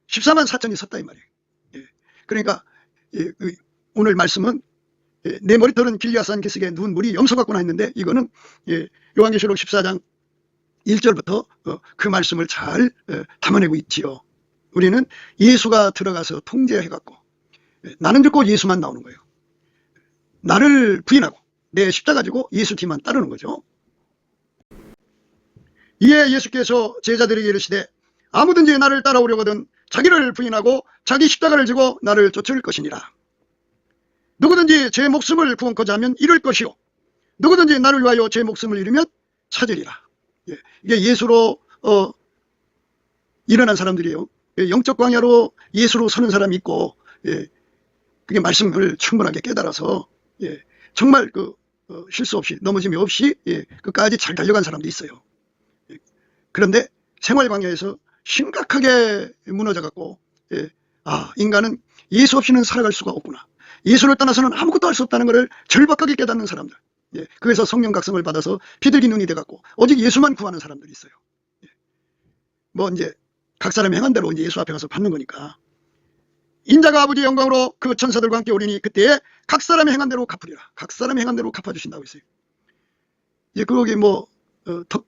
14만 4천이 섰다 이 말이에요. 그러니까 오늘 말씀은 내 머리털은 길리앗산 기슭에 누운 물이 염소 같구나 했는데 이거는 요한계시록 14장 1절부터 그 말씀을 잘 담아내고 있지요. 우리는 예수가 들어가서 통제해갖고 나는 듣고 예수만 나오는 거예요. 나를 부인하고 내 십자가 지고 예수 뒤만 따르는 거죠. 이에 예수께서 제자들에게 이르시되 아무든지 나를 따라오려거든 자기를 부인하고 자기 십자가를 지고 나를 쫓을 것이니라. 누구든지 제 목숨을 구원코자 하면 잃을 것이요 누구든지 나를 위하여 제 목숨을 잃으면 찾으리라. 이게 예수로 일어난 사람들이에요. 영적 광야로 예수로 서는 사람이 있고 그게 말씀을 충분하게 깨달아서 정말 그 실수 없이 넘어짐이 없이 끝까지 잘 달려간 사람도 있어요. 그런데 생활 광야에서 심각하게 무너져갖고 인간은 예수 없이는 살아갈 수가 없구나. 예수를 떠나서는 아무것도 할 수 없다는 것을 절박하게 깨닫는 사람들. 그래서 성령 각성을 받아서 비둘기 눈이 돼갖고 오직 예수만 구하는 사람들이 있어요. 뭐 이제 각 사람이 행한 대로 이제 예수 앞에 가서 받는 거니까. 인자가 아버지의 영광으로 그 천사들과 함께 오리니 그때에 각 사람이 행한 대로 갚으리라. 각 사람이 행한 대로 갚아주신다고 했어요. 이제 거기 뭐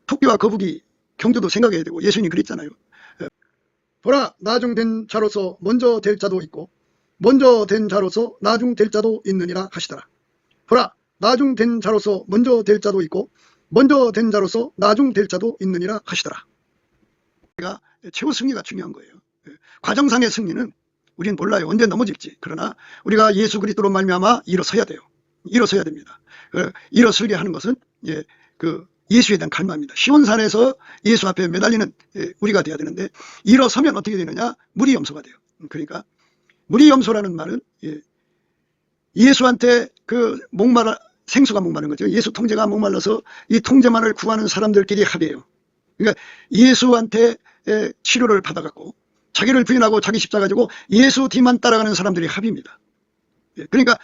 토끼와 거북이 경주도 생각해야 되고 예수님이 그랬잖아요. 보라 나중된 자로서 먼저 될 자도 있고 먼저 된 자로서 나중될 자도 있느니라 하시더라. 보라 나중된 자로서 먼저 될 자도 있고 먼저 된 자로서 나중될 자도 있느니라 하시더라. 최후 승리가 중요한 거예요. 과정상의 승리는 우리는 몰라요. 언제 넘어질지. 그러나 우리가 예수 그리스도로 말미암아 일어서야 돼요. 일어서야 됩니다. 일어서게 하는 것은 예수에 대한 갈망입니다. 시온산에서 예수 앞에 매달리는 우리가 돼야 되는데, 일어서면 어떻게 되느냐? 물이 염소가 돼요. 그러니까 물이 염소라는 말은 예수한테 생수가 목마른 거죠. 예수 통제가 목말라서 이 통제만을 구하는 사람들끼리 합이에요. 그러니까 예수한테 치료를 받아갖고 자기를 부인하고 자기 십자가 지고 예수 뒤만 따라가는 사람들이 합입니다. 그러니까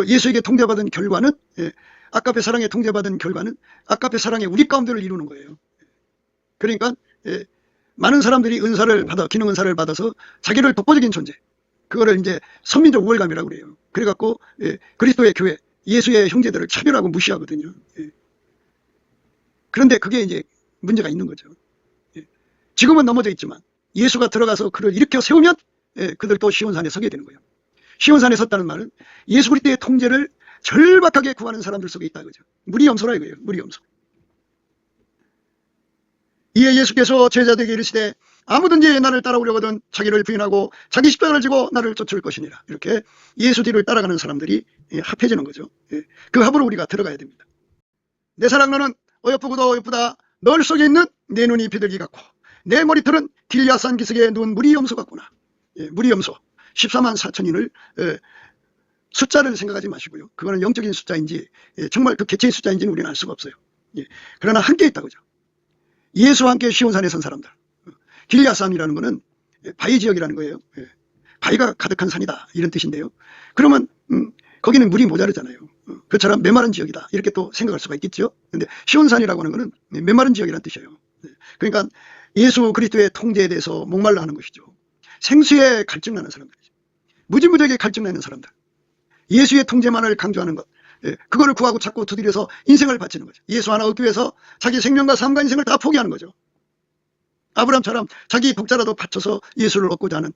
예수에게 통제받은 결과는, 아까페 사랑에 통제받은 결과는 아까페 사랑의 우리 가운데를 이루는 거예요. 그러니까 많은 사람들이 기능 은사를 받아서 자기를 독보적인 존재, 그거를 이제 선민적 우월감이라고 그래요. 그래갖고 그리스도의 교회, 예수의 형제들을 차별하고 무시하거든요. 그런데 그게 이제 문제가 있는 거죠. 지금은 넘어져 있지만 예수가 들어가서 그를 일으켜 세우면 그들도 시온산에 서게 되는 거예요. 시온산에 섰다는 말은 예수 그리스도의 통제를 절박하게 구하는 사람들 속에 있다 그죠. 물이 염소라 이거예요. 물이 염소. 이에 예수께서 제자들에게 이르시되 아무든지 나를 따라오려거든 자기를 부인하고 자기 십자가를 지고 나를 쫓을 것이니라. 이렇게 예수 뒤를 따라가는 사람들이 합해지는 거죠. 그 합으로 우리가 들어가야 됩니다. 내 사랑 너는 어여쁘고도 어여쁘다. 널 속에 있는 내 눈이 비둘기 같고 내 머리털은 길야산 기슭에 누운 물이 염소 같구나. 물이 염소 14만 4천인을 숫자를 생각하지 마시고요. 그거는 영적인 숫자인지 정말 그 개체의 숫자인지는 우리는 알 수가 없어요. 그러나 함께 있다 그죠. 예수와 함께 시온산에 선 사람들. 길야산이라는 거는 바위 지역이라는 거예요. 바위가 가득한 산이다 이런 뜻인데요. 그러면 거기는 물이 모자르잖아요. 그처럼 메마른 지역이다 이렇게 또 생각할 수가 있겠죠. 근데 시온산이라고 하는 거는 메마른 지역이라는 뜻이에요. 그러니까 예수 그리스도의 통제에 대해서 목말라 하는 것이죠. 생수에 갈증나는 사람들이죠. 무지무지하게 갈증나는 사람들. 예수의 통제만을 강조하는 것, 그거를 구하고 자꾸 두드려서 인생을 바치는 거죠. 예수 하나 얻기 위해서 자기 생명과 삶과 인생을 다 포기하는 거죠. 아브라함처럼 자기 복자라도 바쳐서 예수를 얻고자 하는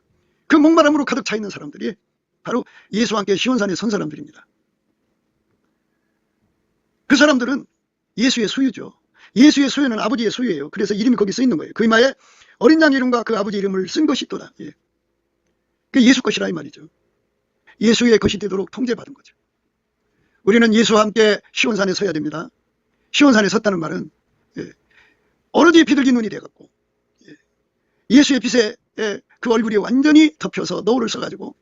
그 목마름으로 가득 차 있는 사람들이 바로 예수와 함께 시온산에 선 사람들입니다. 그 사람들은 예수의 소유죠. 예수의 소유는 아버지의 소유예요. 그래서 이름이 거기 써 있는 거예요. 그 이마에 어린 양 이름과 그 아버지 이름을 쓴 것이 또다. 그 예수 것이라 이 말이죠. 예수의 것이 되도록 통제받은 거죠. 우리는 예수와 함께 시온산에 서야 됩니다. 시온산에 섰다는 말은 어느지 비둘기 눈이 돼갖고 예수의 빛에 그 얼굴이 완전히 덮여서 너울을 써가지고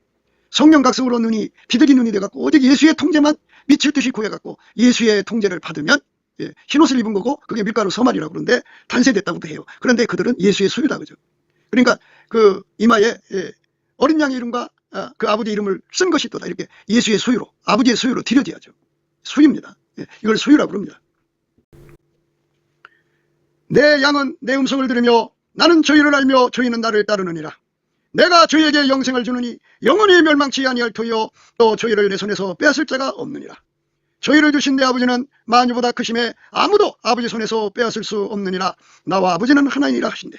성령 각성으로 눈이 비둘기 눈이 돼갖고 오직 예수의 통제만 미칠 듯이 구해갖고 예수의 통제를 받으면 흰옷을 입은 거고 그게 밀가루 서말이라고 그러는데 단세됐다고도 해요. 그런데 그들은 예수의 소유다 그죠. 그러니까 그 이마에 어린 양의 이름과 그 아버지 이름을 쓴 것이 또다. 이렇게 예수의 소유로, 아버지의 소유로 드려져야죠. 소유입니다. 이걸 소유라고 그럽니다. 내 양은 내 음성을 들으며 나는 저희를 알며 저희는 나를 따르느니라. 내가 저희에게 영생을 주느니 영원히 멸망치 아니할 터이요 또 저희를 내 손에서 빼앗을 자가 없느니라. 저희를 주신 내 아버지는 만유보다 크심에 아무도 아버지 손에서 빼앗을 수 없느니라. 나와 아버지는 하나이니라 하신대.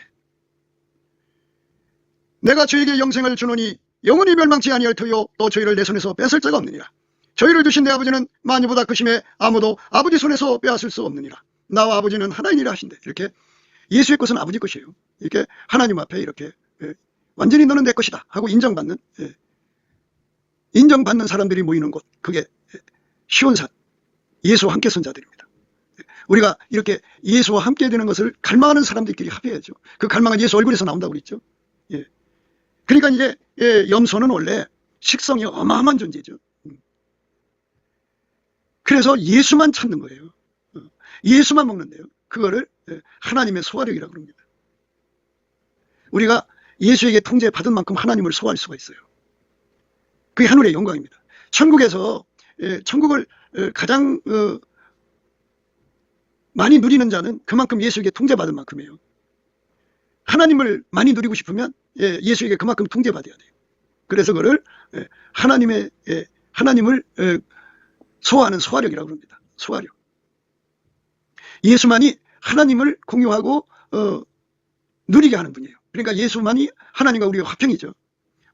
내가 저희에게 영생을 주노니 영원히 멸망치 아니할 터이요 또 저희를 내 손에서 뺏을 자가 없느니라. 저희를 주신 내 아버지는 만유보다 크심에 아무도 아버지 손에서 빼앗을 수 없느니라. 나와 아버지는 하나이니라 하신대. 이렇게 예수의 것은 아버지 것이에요. 이렇게 하나님 앞에 이렇게 완전히 너는 내 것이다 하고 인정받는 사람들이 모이는 곳, 그게 시온산, 예수와 함께 선 자들입니다. 우리가 이렇게 예수와 함께 되는 것을 갈망하는 사람들끼리 합해야죠. 그 갈망은 예수 얼굴에서 나온다고 그랬죠. 그러니까 이제 염소는 원래 식성이 어마어마한 존재죠. 그래서 예수만 찾는 거예요. 예수만 먹는데요. 그거를 하나님의 소화력이라고 합니다. 우리가 예수에게 통제받은 만큼 하나님을 소화할 수가 있어요. 그게 하늘의 영광입니다. 천국에서 천국을 가장 많이 누리는 자는 그만큼 예수에게 통제받은 만큼이에요. 하나님을 많이 누리고 싶으면 예수에게 그만큼 통제받아야 돼요. 그래서 그걸 하나님을 소화하는 소화력이라고 합니다. 소화력. 예수만이 하나님을 공유하고 누리게 하는 분이에요. 그러니까 예수만이 하나님과 우리가 화평이죠.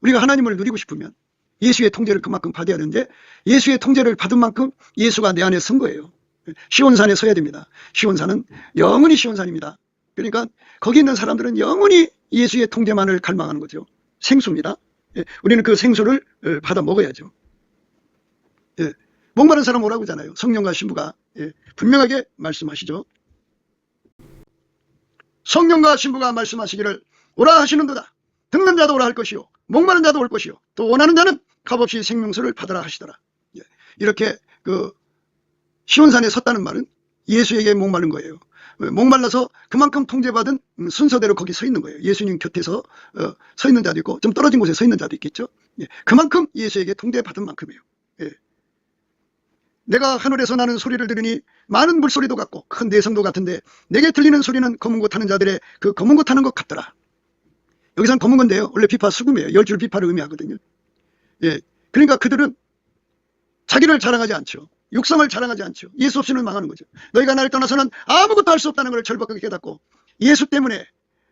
우리가 하나님을 누리고 싶으면 예수의 통제를 그만큼 받아야 하는데 예수의 통제를 받은 만큼 예수가 내 안에 선 거예요. 시온산에 서야 됩니다. 시온산은 영원히 시온산입니다. 그러니까 거기 있는 사람들은 영원히 예수의 통제만을 갈망하는 거죠. 생수입니다. 예, 우리는 그 생수를 받아 먹어야죠. 예, 목마른 사람 오라고 하잖아요. 성령과 신부가 분명하게 말씀하시죠. 성령과 신부가 말씀하시기를 오라 하시는도다. 듣는 자도 오라 할 것이요 목마른 자도 올 것이요 또 원하는 자는 값없이 생명수를 받으라 하시더라. 이렇게 그 시온산에 섰다는 말은 예수에게 목마른 거예요. 목말라서 그만큼 통제받은 순서대로 거기 서 있는 거예요. 예수님 곁에서 서 있는 자도 있고 좀 떨어진 곳에 서 있는 자도 있겠죠. 그만큼 예수에게 통제받은 만큼이에요. 내가 하늘에서 나는 소리를 들으니 많은 물소리도 같고 큰 대성도 같은데 내게 들리는 소리는 검은 것 타는 자들의 그 검은 것 타는 것 같더라. 여기서는 검은 건데요. 원래 비파 수금이에요. 열줄 비파를 의미하거든요. 그러니까 그들은 자기를 자랑하지 않죠. 육성을 자랑하지 않죠. 예수 없이는 망하는 거죠. 너희가 나를 떠나서는 아무것도 할 수 없다는 걸 절박하게 깨닫고 예수 때문에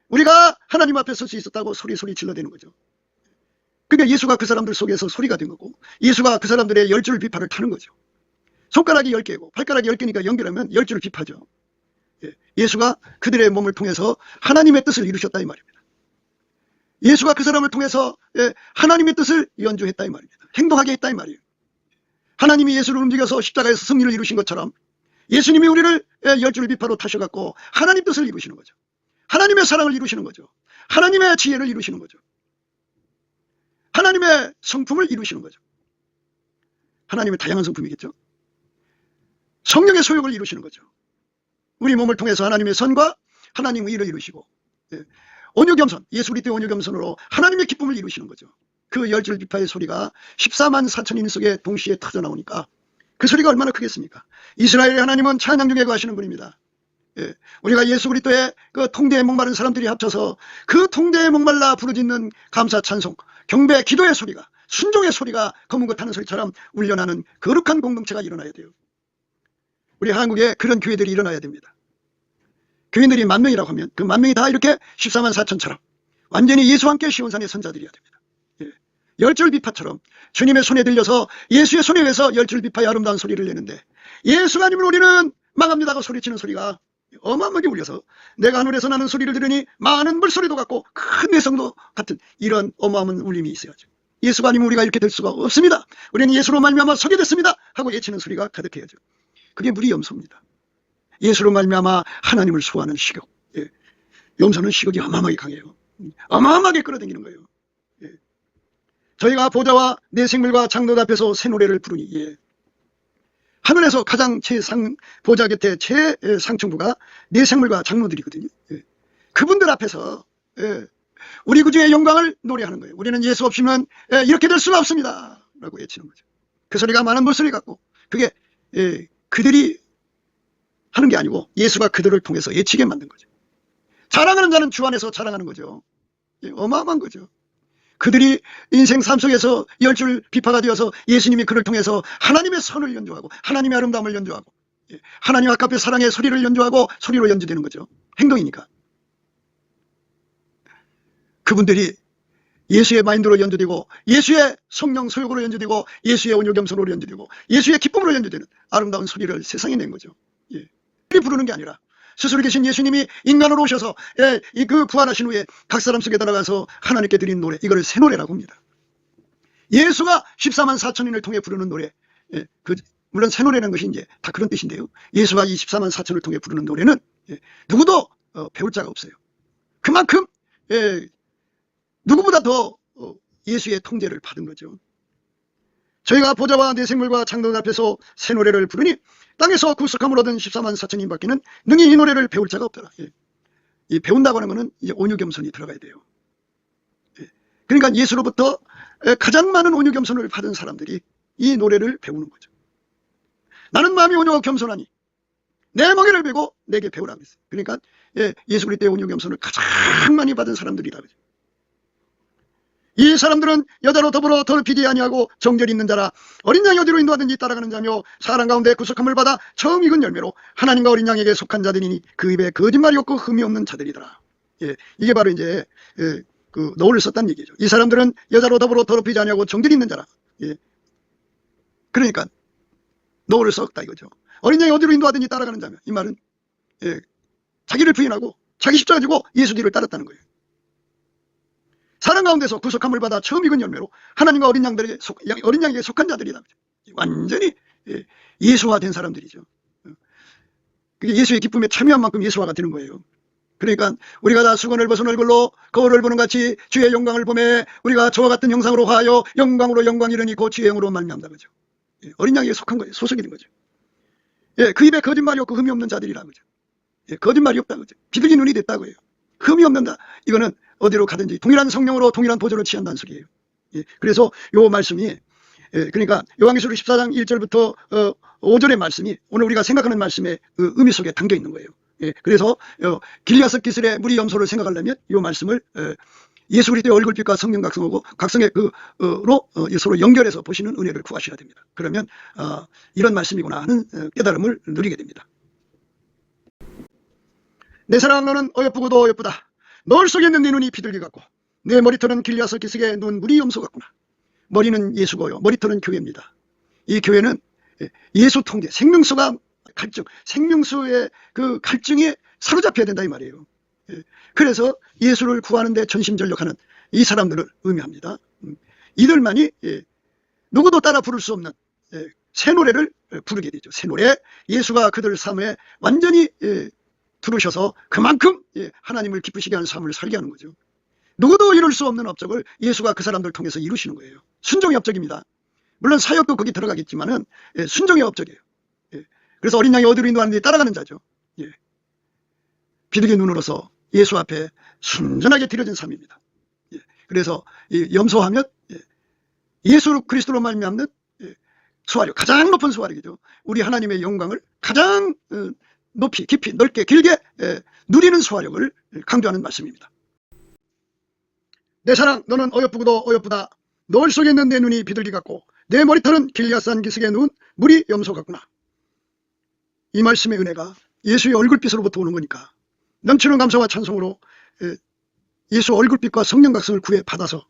우리가 하나님 앞에 설 수 있었다고 소리 질러대는 거죠. 그러니까 예수가 그 사람들 속에서 소리가 된 거고 예수가 그 사람들의 열줄 비파를 타는 거죠. 손가락이 10개고 발가락이 10개니까 연결하면 열줄 비파죠. 예수가 그들의 몸을 통해서 하나님의 뜻을 이루셨다 이 말입니다. 예수가 그 사람을 통해서 하나님의 뜻을 연주했다 이 말입니다. 행동하게 했다 이 말이에요. 하나님이 예수를 움직여서 십자가에서 승리를 이루신 것처럼 예수님이 우리를 열줄 비파로 타셔갖고 하나님 뜻을 이루시는 거죠. 하나님의 사랑을 이루시는 거죠. 하나님의 지혜를 이루시는 거죠. 하나님의 성품을 이루시는 거죠. 하나님의 다양한 성품이겠죠. 성령의 소욕을 이루시는 거죠. 우리 몸을 통해서 하나님의 선과 하나님의 의를 이루시고 온유겸손, 예수 그리스도의 온유겸손으로 하나님의 기쁨을 이루시는 거죠. 그 열줄 비파의 소리가 14만 4천인 속에 동시에 터져 나오니까 그 소리가 얼마나 크겠습니까? 이스라엘의 하나님은 찬양 중에 거하시는 분입니다. 우리가 예수 그리스도의 그 통대에 목마른 사람들이 합쳐서 그 통대에 목말라 부르짖는 감사 찬송, 경배, 기도의 소리가, 순종의 소리가 검은 것 타는 소리처럼 울려나는 거룩한 공동체가 일어나야 돼요. 우리 한국에 그런 교회들이 일어나야 됩니다. 교인들이 10,000명이라고 하면 그 10,000명이 다 이렇게 14만 4천처럼 완전히 예수와 함께 시온산의 선자들이어야 됩니다. 열줄 비파처럼 주님의 손에 들려서 예수의 손에 의해서 열줄 비파의 아름다운 소리를 내는데 예수가 아니면 우리는 망합니다고 소리치는 소리가 어마어마하게 울려서 내가 하늘에서 나는 소리를 들으니 많은 물소리도 같고 큰 내성도 같은 이런 어마어마한 울림이 있어야죠. 예수가 아니면 우리가 이렇게 될 수가 없습니다. 우리는 예수로 말미암아 서게 됐습니다 하고 외치는 소리가 가득해야죠. 그게 물이 염소입니다. 예수로 말미암아 하나님을 소화하는 시각. 염소는 시각이 어마어마하게 강해요. 어마어마하게 끌어당기는 거예요. 저희가 보좌와 내 생물과 장로들 앞에서 새 노래를 부르니 하늘에서 가장 최상 보좌 곁에 최상층부가 내 생물과 장로들이거든요. 그분들 앞에서 우리 그중에 영광을 노래하는 거예요. 우리는 예수 없이는 이렇게 될 수는 없습니다 라고 외치는 거죠. 그 소리가 많은 물소리 같고 그게 그들이 하는 게 아니고 예수가 그들을 통해서 외치게 만든 거죠. 자랑하는 자는 주 안에서 자랑하는 거죠. 어마어마한 거죠. 그들이 인생 삶 속에서 열줄 비파가 되어서 예수님이 그를 통해서 하나님의 선을 연주하고 하나님의 아름다움을 연주하고 하나님 아까의 사랑의 소리를 연주하고 소리로 연주되는 거죠. 행동이니까. 그분들이 예수의 마인드로 연주되고 예수의 성령 소욕으로 연주되고 예수의 온유겸손으로 연주되고 예수의 기쁨으로 연주되는 아름다운 소리를 세상에 낸 거죠. 부르는 게 아니라 스스로 계신 예수님이 인간으로 오셔서 그 부활하신 후에 각 사람 속에 들어가서 하나님께 드린 노래, 이거를 새 노래라고 합니다. 예수가 14만 4천인을 통해 부르는 노래, 물론 새 노래라는 것이 이제 다 그런 뜻인데요. 예수가 이 14만 4천을 통해 부르는 노래는 누구도 배울 자가 없어요. 그만큼 누구보다 더 예수의 통제를 받은 거죠. 저희가 보좌와 내 생물과 장로들 앞에서 새 노래를 부르니 땅에서 구속함을 얻은 14만 4천인 밖에는 능히 이 노래를 배울 자가 없더라. 이 배운다고 하는 것은 이제 온유겸손이 들어가야 돼요. 그러니까 예수로부터 가장 많은 온유겸손을 받은 사람들이 이 노래를 배우는 거죠. 나는 마음이 온유하고 겸손하니 내 멍에를 베고 내게 배우라고 했어요. 그러니까 예수 그리스도의 온유겸손을 가장 많이 받은 사람들이다. 이 사람들은 여자로 더불어 더럽히지 아니하고 정결이 있는 자라 어린 양이 어디로 인도하든지 따라가는 자며 사람 가운데 구속함을 받아 처음 익은 열매로 하나님과 어린 양에게 속한 자들이니 그 입에 거짓말이 없고 흠이 없는 자들이더라. 이게 바로 이제 그 너울을 썼다는 얘기죠. 이 사람들은 여자로 더불어 더럽히지 아니하고 정결이 있는 자라. 그러니까 너울을 썼다 이거죠. 어린 양이 어디로 인도하든지 따라가는 자며, 이 말은 자기를 부인하고 자기 십자가 지고 예수 뒤를 따랐다는 거예요. 사랑 가운데서 구속함을 받아 처음 익은 열매로 하나님과 어린 양에게 속한 자들이다. 완전히 예수화된 사람들이죠. 그게 예수의 기쁨에 참여한 만큼 예수화가 되는 거예요. 그러니까 우리가 다 수건을 벗은 얼굴로 거울을 보는 같이 주의 영광을 보매 우리가 저와 같은 형상으로 화하여 영광으로 영광 이르니 그 주의 영으로 말미암다. 그죠? 어린 양에게 속한 거예요. 소속이 된 거죠. 그 입에 거짓말이 없고 흠이 없는 자들이라. 그죠? 거짓말이 없다. 그죠? 비둘기 눈이 됐다고요. 흠이 없는다. 이거는 어디로 가든지 동일한 성령으로 동일한 보조를 취한다는 소리예요. 그래서 요 말씀이 그러니까 요한계시록 14장 1절부터 5절의 말씀이 오늘 우리가 생각하는 말씀의 그 의미 속에 담겨 있는 거예요. 그래서 길리앗 기슬의 무리 염소를 생각하려면 이 말씀을 예수 그리스도의 얼굴빛과 성령 각성하고 각성의 그로 서로 연결해서 보시는 은혜를 구하셔야 됩니다. 그러면 이런 말씀이구나 하는 깨달음을 누리게 됩니다. 내 사랑 너는 어여쁘고도 어여쁘다. 너울 속에 있는 네 눈이 비둘기 같고 내 머리털은 길리앗 기슬의 눈 무리 염소 같구나. 머리는 예수고요. 머리털은 교회입니다. 이 교회는 예수 통제, 생명수가 갈증, 생명수의 그 갈증에 사로잡혀야 된다 이 말이에요. 그래서 예수를 구하는 데 전심전력하는 이 사람들을 의미합니다. 이들만이 누구도 따라 부를 수 없는 새 노래를 부르게 되죠. 새 노래. 예수가 그들 삶에 완전히 들으셔서 그만큼 하나님을 기쁘시게 하는 삶을 살게 하는 거죠. 누구도 이룰 수 없는 업적을 예수가 그 사람들 통해서 이루시는 거예요. 순종의 업적입니다. 물론 사역도 거기 들어가겠지만은 순종의 업적이에요. 그래서 어린 양이 어디로 인도하는지 따라가는 자죠. 비둘기 눈으로서 예수 앞에 순전하게 드려진 삶입니다. 그래서 염소하면 예수 그리스도로 말미암는 수화력, 가장 높은 수화력이죠. 우리 하나님의 영광을 가장 높이, 깊이, 넓게, 길게 누리는 수화력을 강조하는 말씀입니다. 내 사랑 너는 어여쁘고도 어여쁘다. 너울 속에 있는 내 눈이 비둘기 같고 내 머리털은 길리앗산 기슭의 눈 물이 염소 같구나. 이 말씀의 은혜가 예수의 얼굴빛으로부터 오는 거니까 넘치는 감사와 찬송으로 예수 얼굴빛과 성령 각성을 구해 받아서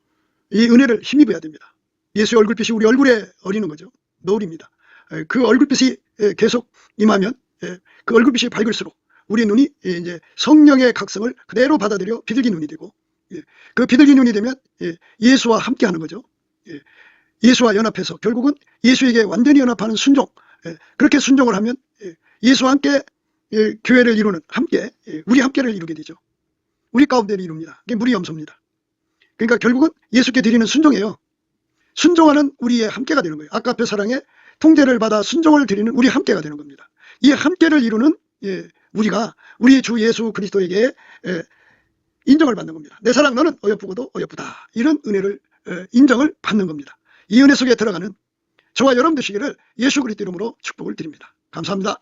이 은혜를 힘입어야 됩니다. 예수의 얼굴빛이 우리 얼굴에 어리는 거죠. 노을입니다. 그 얼굴빛이 계속 임하면 그 얼굴빛이 밝을수록 우리 눈이 이제 성령의 각성을 그대로 받아들여 비둘기 눈이 되고 그 비둘기 눈이 되면 예수와 함께 하는 거죠. 예수와 연합해서 결국은 예수에게 완전히 연합하는 순종, 그렇게 순종을 하면 예수와 함께 교회를 이루는 함께 우리 함께를 이루게 되죠. 우리 가운데를 이룹니다. 그게 무리 염소입니다. 그러니까 결국은 예수께 드리는 순종이에요. 순종하는 우리의 함께가 되는 거예요. 아까페 사랑에 통제를 받아 순종을 드리는 우리 함께가 되는 겁니다. 이 함께를 이루는 우리가 우리 주 예수 그리스도에게 인정을 받는 겁니다. 내 사랑 너는 어여쁘고도 어여쁘다. 이런 은혜를 인정을 받는 겁니다. 이 은혜 속에 들어가는 저와 여러분 되시기를 예수 그리스도 이름으로 축복을 드립니다. 감사합니다.